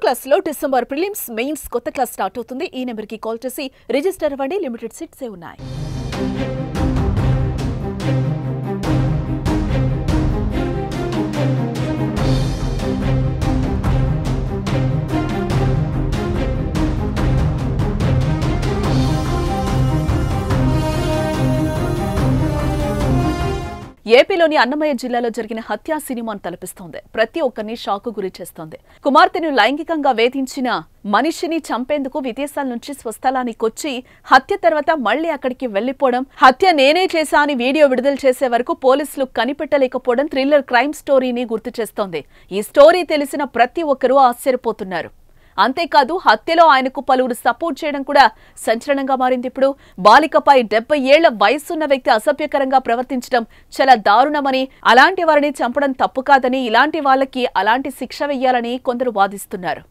10th class లో December prelims mains కొత్త class start అవుతుంది. ఈ నెంబర్ కి కాల్ చేసి రిజిస్టర్ అవ్వండి. లిమిటెడ్ సీట్స్ ఉన్నాయి. ఏపీలోని అన్నమయ్య జిల్లాలో జరిగిన హత్య సినిమాను తలపిస్తోంది. ప్రతి ఒక్కరిని షాకు గురి చేస్తోంది. కుమార్తెను లైంగికంగా వేధించిన మనిషిని చంపేందుకు విదేశాల నుంచి స్వస్థలానికి వచ్చి హత్య తర్వాత మళ్లీ అక్కడికి వెళ్లిపోవడం, హత్య నేనే చేశా అని వీడియో విడుదల చేసే వరకు పోలీసులు కనిపెట్టలేకపోవడం థ్రిల్లర్ క్రైమ్ స్టోరీని గుర్తు చేస్తోంది. ఈ స్టోరీ తెలిసిన ప్రతి ఒక్కరూ ఆశ్చర్యపోతున్నారు. అంతేకాదు హత్యలో ఆయనకు పలువురు సపోర్ట్ చేయడం కూడా సంచలనంగా మారింది. ఇప్పుడు బాలికపై 70 ఏళ్ల వయసున్న వ్యక్తి అసభ్యకరంగా ప్రవర్తించడం చాలా దారుణమని, అలాంటి వారిని చంపడం తప్పు కాదని, ఇలాంటి వాళ్ళకి అలాంటి శిక్ష వెయ్యాలని కొందరు వాదిస్తున్నారు.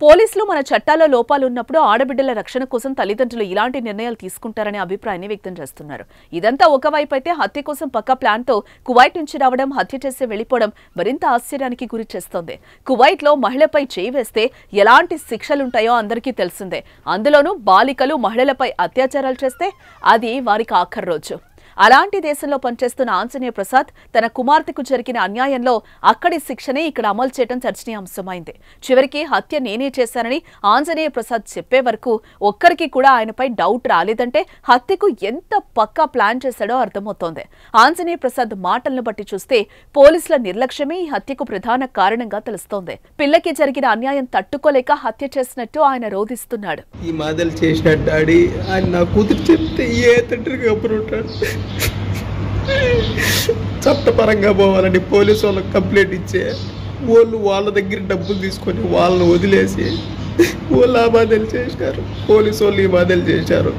పోలీసులు మన చట్టాల్లో లోపాలు ఉన్నప్పుడు ఆడబిడ్డల రక్షణ కోసం తల్లిదండ్రులు ఇలాంటి నిర్ణయాలు తీసుకుంటారనే అభిప్రాయాన్ని వ్యక్తం చేస్తున్నారు. ఇదంతా ఒకవైపు అయితే హత్య కోసం పక్కా ప్లాన్ తో కువైట్ నుంచి రావడం, హత్య చేసి వెళ్లిపోవడం మరింత ఆశ్చర్యానికి గురి చేస్తోంది. కువైట్ లో మహిళపై చేయి వేస్తే ఎలాంటి శిక్షలుంటాయో అందరికీ తెలిసిందే. అందులోనూ బాలికలు మహిళలపై అత్యాచారాలు చేస్తే అది వారికి ఆఖరి రోజు. అలాంటి దేశంలో పనిచేస్తున్న ఆంజనేయ ప్రసాద్ తన కుమార్తెకు జరిగిన అన్యాయంలో అక్కడి శిక్షనే ఇక్కడ అమలు చేయడం చర్చనీయాంశమైంది. చివరికి హత్య నేనే చేశానని ఆంజనేయ ప్రసాద్ చెప్పే వరకు ఒక్కరికి కూడా ఆయనపై డౌట్ రాలేదంటే హత్యకు ఎంత పక్కా ప్లాన్ చేశాడో అర్థమవుతోంది. ఆంజనేయ ప్రసాద్ మాటలను బట్టి చూస్తే పోలీసుల నిర్లక్ష్యమే ఈ హత్యకు ప్రధాన కారణంగా తెలుస్తోంది. పిల్లకి జరిగిన అన్యాయం తట్టుకోలేక హత్య చేసినట్టు ఆయన రోధిస్తున్నాడు. ఈ మాదలు చేసిన డాడీ ఆయన నా కూతురు చెప్తే ఏ తండ్రికి అప్పుడుంటాడు. చట్టపరంగా పోవాలని పోలీసు వాళ్ళకి కంప్లైంట్ ఇచ్చే వాళ్ళు వాళ్ళ దగ్గర డబ్బులు తీసుకొని వాళ్ళని వదిలేసి వాళ్ళు ఆ బాధలు చేశారు. పోలీసు వాళ్ళు ఈ బాధలు చేశారు.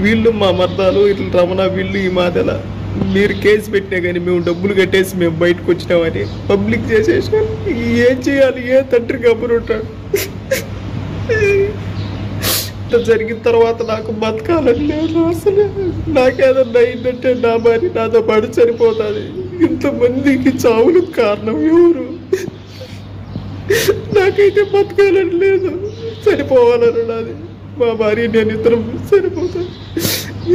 వీళ్ళు మా మర్దాలు ఇట్లా రమణ వీళ్ళు ఈ మాదల మీరు కేసు పెట్టినా కానీ మేము డబ్బులు కట్టేసి మేము బయటకు వచ్చినామని పబ్లిక్ చేసేసారు. ఏం చేయాలి? ఏ తండ్రికి అప్పుడుంటాడు. జరిగిన తర్వాత నాకు బతకాలని లేదు. అసలు నాకేదన్నా అయిందంటే నా భార్య నాతో పాటు చనిపోతుంది. ఇంతమందికి చావులకు కారణం ఎవరు? నాకైతే బతకాలని లేదు, చనిపోవాలని నాది. మా భార్య నేను ఇద్దరం చనిపోతాను.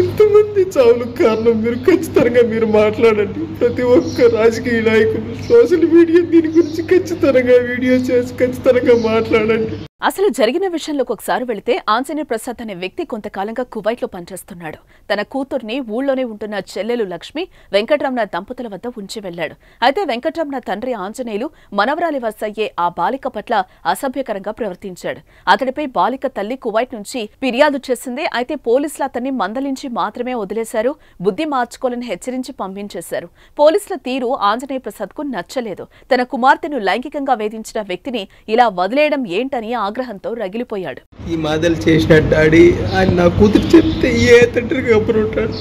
ఇంతమంది చావులకు కారణం మీరు ఖచ్చితంగా మీరు మాట్లాడండి. ప్రతి ఒక్క రాజకీయ నాయకులు సోషల్ మీడియా దీని గురించి ఖచ్చితంగా వీడియో చేసి ఖచ్చితంగా మాట్లాడండి. అసలు జరిగిన విషయంలోకి ఒకసారి వెళితే ఆంజనేయ ప్రసాద్ అనే వ్యక్తి కొంతకాలంగా కువైట్ లో పనిచేస్తున్నాడు. తన కూతుర్ని ఊళ్ళోనే ఉంటున్న చెల్లెలు లక్ష్మి వెంకటరమణ దంపతుల వద్ద ఉంచి వెళ్లాడు. అయితే వెంకటరమణ తండ్రి ఆంజనేయులు మనవరాలి వరుస అయ్యే ఆ బాలిక పట్ల అసభ్యకరంగా ప్రవర్తించాడు. అతడిపై బాలిక తల్లి కువైట్ నుంచి ఫిర్యాదు చేసింది. అయితే పోలీసులు అతన్ని మందలించి మాత్రమే వదిలేశారు. బుద్ధి మార్చుకోవాలని హెచ్చరించి పంపించేశారు. పోలీసుల తీరు ఆంజనేయ ప్రసాద్ కు నచ్చలేదు. తన కుమార్తెను లైంగికంగా వేధించిన వ్యక్తిని ఇలా వదిలేయడం ఏంటని ఆగ్రహంతో రగిలిపోయాడు. ఈ మాదలు చేసిన డాడీ ఆయన నా కూతురు చెప్తే ఏ తండ్రికి అప్పుడుంటాడు.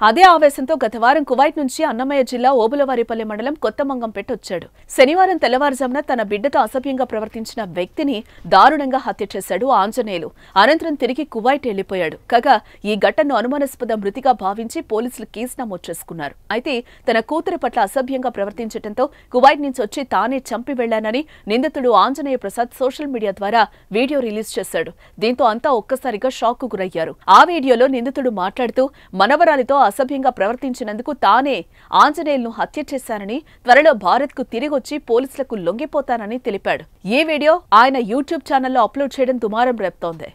అదే ఆవేశంతో గత వారం కువైట్ నుంచి అన్నమయ్య జిల్లా ఓబులవారిపల్లి మండలం కొత్తమంగంపేట వచ్చాడు. శనివారం తెల్లవారుజామున తన బిడ్డతో అసభ్యంగా ప్రవర్తించిన వ్యక్తిని దారుణంగా హత్య చేశాడు ఆంజనేయులు. అనంతరం తిరిగి కువైట్ వెళ్లిపోయాడు. కాగా ఈ ఘటనను అనుమానాస్పద మృతిగా భావించి పోలీసులు కేసు నమోదు చేసుకున్నారు. అయితే తన కూతురి పట్ల అసభ్యంగా ప్రవర్తించడంతో కువైట్ నుంచి వచ్చి తానే చంపి వెళ్లానని నిందితుడు ఆంజనేయ ప్రసాద్ సోషల్ మీడియా ద్వారా వీడియో రిలీజ్ చేశాడు. దీంతో అంతా ఒక్కసారిగా షాక్ కు గురయ్యారు. ఆ వీడియోలో నిందితుడు మాట్లాడుతూ మనవరాలితో అసభ్యంగా ప్రవర్తించినందుకు తానే ఆంజనేయులను హత్య చేశానని, త్వరలో భారత్ కు తిరిగొచ్చి పోలీసులకు లొంగిపోతానని తెలిపాడు. ఈ వీడియో ఆయన యూట్యూబ్ ఛానల్లో అప్లోడ్ చేయడం దుమారం రేపుతోంది.